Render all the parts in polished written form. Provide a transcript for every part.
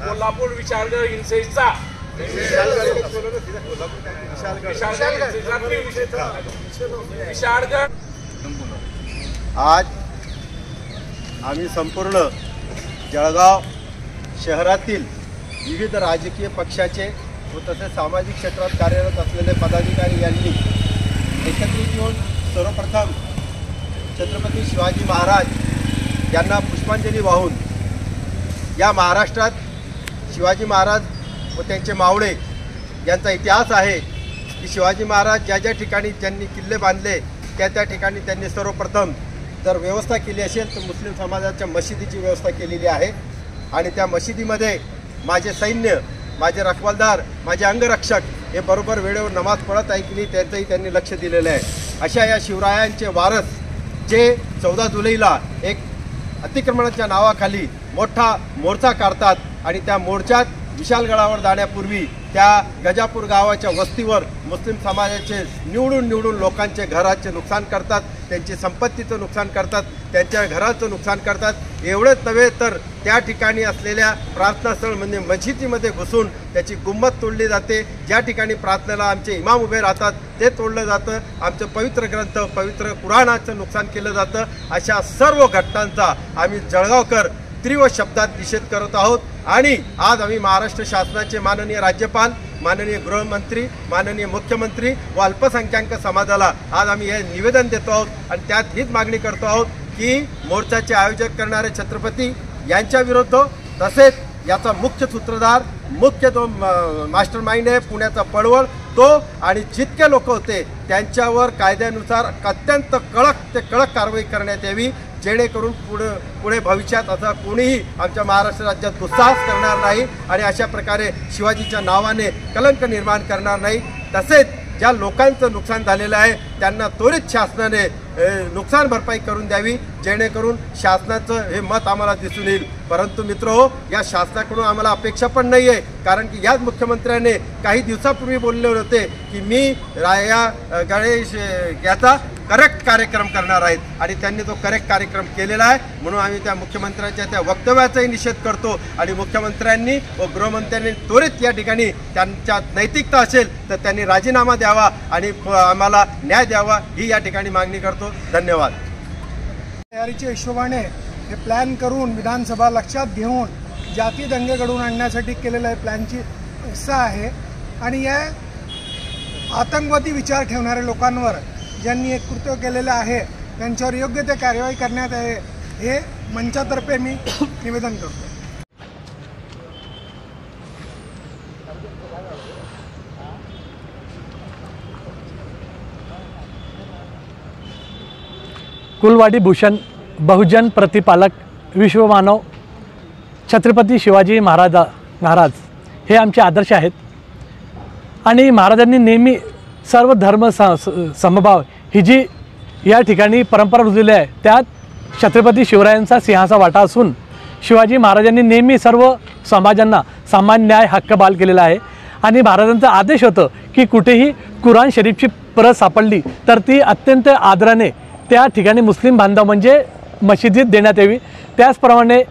कोल्हापूर विशाळगड हिंसेचा विशाळगड आज आम्ही संपूर्ण जळगाव शहरातील विविध राजकीय पक्षाचे व तसेच सामाजिक क्षेत्रात कार्यरत असलेले पदाधिकारी यांनी एकत्रित येऊन सर्वप्रथम छत्रपती शिवाजी महाराज यांना पुष्पांजली वाहून या महाराष्ट्रात शिवाजी महाराज व त्यांचे मावळे यांचा इतिहास आहे की शिवाजी महाराज ज्या ज्या ठिकाणी त्यांनी किल्ले बांधले त्या ठिकाणी त्यांनी सर्वप्रथम जर व्यवस्था केली असेल तर मुस्लिम समाजाच्या मशिदीची व्यवस्था केलेली आहे आणि त्या मशिदीमध्ये माझे सैन्य, माझे रखवालदार, माझे अंगरक्षक हे बरोबर वेळेवर नमाज पढत आहे की नाही त्याचंही त्यांनी लक्ष दिलेलं आहे। अशा या शिवरायांचे वारस जे 14 जुलैला एक अतिक्रमणाच्या नावाखाली मोठा मोर्चा काढतात आणि त्या मोर्चात विशाळगडावर जाण्यापूर्वी त्या गजापूर गावाच्या वस्तीवर मुस्लिम समाजाचे निवडून लोकांचे घराचे नुकसान करतात, त्यांची संपत्तीचं नुकसान करतात, त्यांच्या घराचं नुकसान करतात। एवढंच नव्हे तर त्या ठिकाणी असलेल्या प्रार्थनास्थळ म्हणजे मशिदीमध्ये घुसून त्याची गुंबद तोडली जाते। ज्या ठिकाणी प्रार्थनेला आमचे इमाम उभे राहतात ते तोडलं जातं, आमचं पवित्र ग्रंथ पवित्र कुराणाचं नुकसान केलं जातं। अशा सर्व घटनांचा आम्ही जळगावकर तीव्र शब्दात निषेध करत आहोत आणि आज आम्ही महाराष्ट्र शासनाचे माननीय राज्यपाल, माननीय गृहमंत्री, माननीय मुख्यमंत्री व अल्पसंख्याक समाजाला आज आम्ही हे निवेदन देतो आहोत आणि त्यात हीच मागणी करतो आहोत की मोर्चाचे आयोजक करणारे छत्रपती यांच्या विरुद्ध तसेच याचा मुख्य सूत्रधार मुख्य जो मास्टर माइंड आहे पुण्याचा पडवळ तो आणि जितके लोक होते त्यांच्यावर कायद्यानुसार अत्यंत कडक कारवाई करण्यात यावी जेणेकरून पुढे भविष्यात असा कोणीही आमच्या महाराष्ट्र राज्यात दुस्साहस करणार नाही आणि अशा प्रकारे शिवाजीच्या नावाने कलंक निर्माण करणार नाही। तसेच ज्या लोकांचं नुकसान झालेलं आहे त्यांना त्वरित शासनाने नुकसान भरपाई करून द्यावी जेणेकरून शासनाचं हे मत आम्हाला दिसून येईल। परंतु मित्रहो, या शासनाकडून आम्हाला अपेक्षा पण नाही आहे कारण की याच मुख्यमंत्र्याने काही दिवसापूर्वी बोलले होते की मी या गणेश याचा करेक्ट कार्यक्रम करणार आहेत आणि त्यांनी तो करेक्ट कार्यक्रम केलेला आहे। म्हणून आम्ही त्या मुख्यमंत्र्यांच्या त्या वक्तव्याचाही निषेध करतो आणि मुख्यमंत्र्यांनी व गृहमंत्र्यांनी त्वरित या ठिकाणी त्यांच्यात नैतिकता असेल तर त्यांनी राजीनामा द्यावा आणि आम्हाला न्याय द्यावा ही या ठिकाणी मागणी करतो। धन्यवाद। तयारीच्या हिशोबाने हे प्लॅन करून विधानसभा लक्षात घेऊन जाती दंगे घडवून आणण्यासाठी केलेल्या प्लॅनची हिस्सा आहे आणि या आतंकवादी विचार ठेवणाऱ्या लोकांवर ज्यांनी एक कृत्य केलेलं आहे त्यांच्यावर योग्य ते कारवाई करण्यात आहे हे मंचातर्फे मी निवेदन करतो। कुलवाडी भूषण बहुजन प्रतिपालक विश्वमानव छत्रपती शिवाजी महाराज हे आमचे आदर्श आहेत आणि महाराजांनी नेहमी सर्व धर्म समभाव ही जी या ठिकाणी परंपरा रुजलेली आहे त्यात छत्रपती शिवरायांचा सिंहाचा वाटा असून शिवाजी महाराजांनी नेहमी सर्व समाजांना समान न्याय हक्क बहाल केलेला आहे आणि महाराजांचा आदेश होतं की कुठेही कुराण शरीफची प्रत सापडली तर ती अत्यंत आदराने त्या ठिकाणी मुस्लिम बांधव म्हणजे मशिदीत देण्यात यावी। त्याचप्रमाणे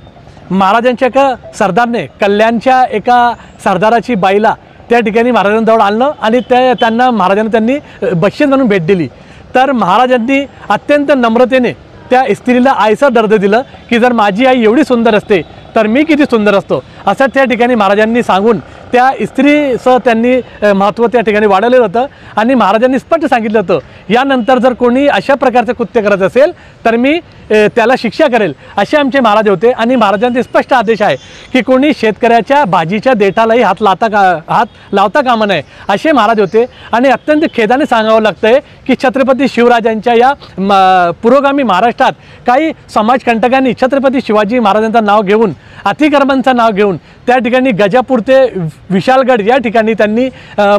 महाराजांच्या एका सरदारने कल्याणच्या एका सरदाराची बाईला त्या ठिकाणी महाराजांजवळ आणलं आणि त्यांना महाराजांनी बक्षीस म्हणून भेट दिली तर महाराजांनी अत्यंत नम्रतेने त्या स्त्रीला आईचा दर्जा दिलं की जर माझी आई एवढी सुंदर असते तर मी किती सुंदर असतो असं त्या ठिकाणी महाराजांनी सांगून त्या स्त्रीचं त्यांनी महत्त्व त्या ठिकाणी वाढवलं होतं आणि महाराजांनी स्पष्ट सांगितलं होतं यानंतर जर कोणी अशा प्रकारचे कृत्य करत असेल तर मी त्याला शिक्षा करेल असे आमचे महाराज होते आणि महाराजांचे स्पष्ट आदेश आहे की कोणी शेतकऱ्याच्या भाजीच्या देठालाही हात लावता कामा नये असे महाराज होते आणि अत्यंत खेदाने सांगावं लागतंय की छत्रपती शिवराजांच्या या पुरोगामी महाराष्ट्रात काही समाजकंटकांनी छत्रपती शिवाजी महाराजांचं नाव घेऊन अतिक्रमणाचं नाव घेऊन त्या ठिकाणी गजापूर ते विशाळगड या ठिकाणी त्यांनी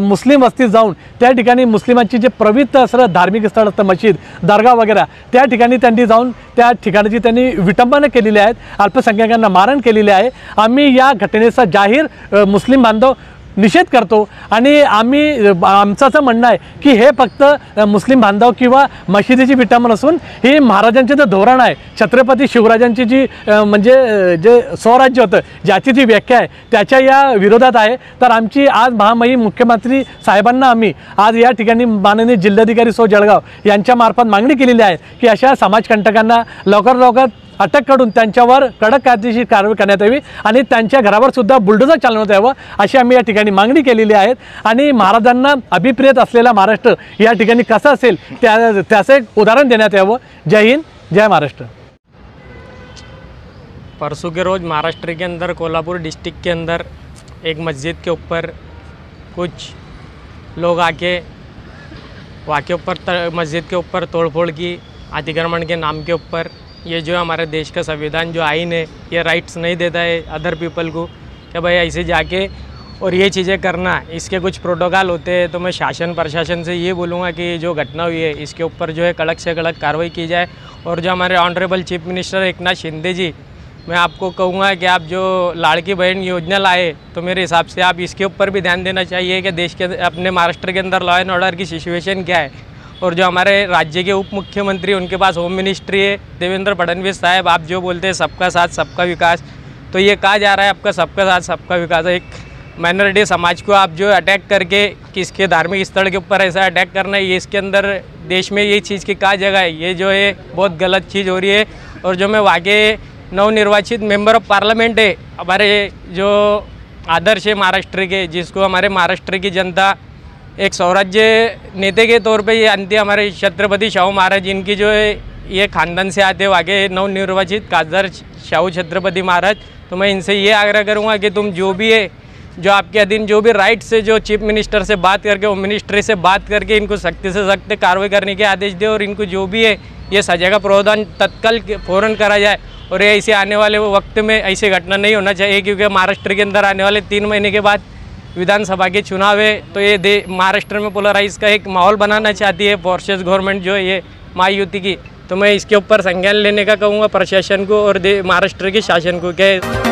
मुस्लिम वस्तीत जाऊन त्या ठिकाणी मुस्लिमांची जे पवित्र असं धार्मिक स्थळ असतं मशीद दर्गा वगैरे त्या ठिकाणी त्यांनी जाऊन त्या ठिकाणाची त्यांनी विटंबना केलेली आहेत, अल्पसंख्याकांना मारण केलेले आहे। आम्ही या घटनेचा जाहीर मुस्लिम बांधव निषेध करतो आणि आमचं असं म्हणणं आहे की हे फक्त मुस्लिम बांधव किंवा मशिदीची विटंबना नसून ही महाराजांचे जे धोरण आहे, छत्रपती शिवराजांची जी म्हणजे जे स्वराज्य होतं ज्याची जी व्याख्या आहे त्याच्या या विरोधात आहे। तर आमची आज महामहिम मुख्यमंत्री साहेबांना आम्ही आज या ठिकाणी माननीय जिल्हाधिकारी सो जळगाव यांच्यामार्फत मागणी केलेली आहे की अशा समाजकंटकांना लवकर अटक करून त्यांच्यावर कडक कायदेशीर कारवाई करण्यात यावी आणि त्यांच्या घरावर सुद्धा बुलडोझर चालवण्यात यावं अशी आम्ही या ठिकाणी मागणी केलेली आहे। आणि महाराजांना अभिप्रेत असलेला महाराष्ट्र या ठिकाणी कसा असेल त्याचं एक उदाहरण देण्यात यावं। जय हिंद, जय महाराष्ट्र। परसों के रोज़ महाराष्ट्र के अंदर कोल्हापुर डिस्ट्रिक्ट के अंदर एक मस्जिद के ऊपर कुछ लोग आके मस्जिद के ऊपर तोड़फोड़ की, अतिक्रमण के नाम के ऊपर। ये जो हमारे देश का संविधान जो आइन है ये राइट्स नहीं देता है अदर पीपल को कि भाई ऐसे जाके और ये चीज़ें करना, इसके कुछ प्रोटोकॉल होते हैं। तो मैं शासन प्रशासन से ये बोलूँगा कि जो घटना हुई है इसके ऊपर जो है कड़क से कड़क कार्रवाई की जाए। और जो हमारे honourable chief minister Eknath Shinde ji, मैं आपको कहूँगा कि आप जो लाड़की बहन योजना लाए तो मेरे हिसाब से आप इसके ऊपर भी ध्यान देना चाहिए कि देश के अपने महाराष्ट्र के अंदर लॉ एंड ऑर्डर की सिचुएशन क्या है। और जो हमारे राज्य के उप मुख्यमंत्री उनके पास होम मिनिस्ट्री है, देवेंद्र फडणवीस साहब, आप जो बोलते हैं सबका साथ सबका विकास, तो ये कहा जा रहा है आपका सबका साथ सबका विकास। एक माइनॉरिटी समाज को आप जो अटैक करके किसके धार्मिक स्थल के ऊपर ऐसा अटैक करना है, ये इसके अंदर देश में ये चीज़ की क्या जगह है, ये जो है बहुत गलत चीज़ हो रही है। और जो मैं वाकई नवनिर्वाचित मेंबर ऑफ पार्लियामेंट है, हमारे जो आदर्श है महाराष्ट्र के, जिसको हमारे महाराष्ट्र की जनता एक स्वराज्य नेता के तौर पे ये अंत्य हमारे छत्रपति शाहू महाराज, इनकी जो है ये खानदान से आते वाकई नवनिर्वाचित खासदार शाहू छत्रपति महाराज। तो मैं इनसे ये आग्रह करूँगा कि तुम जो भी है, जो आपके अधीन जो भी राइट से, जो चीफ मिनिस्टर से बात करके, होम मिनिस्ट्री से बात करके इनको सख्त से सख्त कार्रवाई करने के आदेश दे और इनको जो भी है ये सजा का प्रावधान तत्काल फ़ौरन करा जाए। और ये ऐसे आने वाले वक्त में ऐसी घटना नहीं होना चाहिए, क्योंकि महाराष्ट्र के अंदर आने वाले 3 महीने के बाद विधानसभा के चुनाव है। तो ये महाराष्ट्र में पोलराइज का एक माहौल बनाना चाहती है फोर्सेस गवर्नमेंट जो है ये महायुति की। तो मैं इसके ऊपर संज्ञान लेने का कहूँगा प्रशासन को और महाराष्ट्र के शासन को। क्या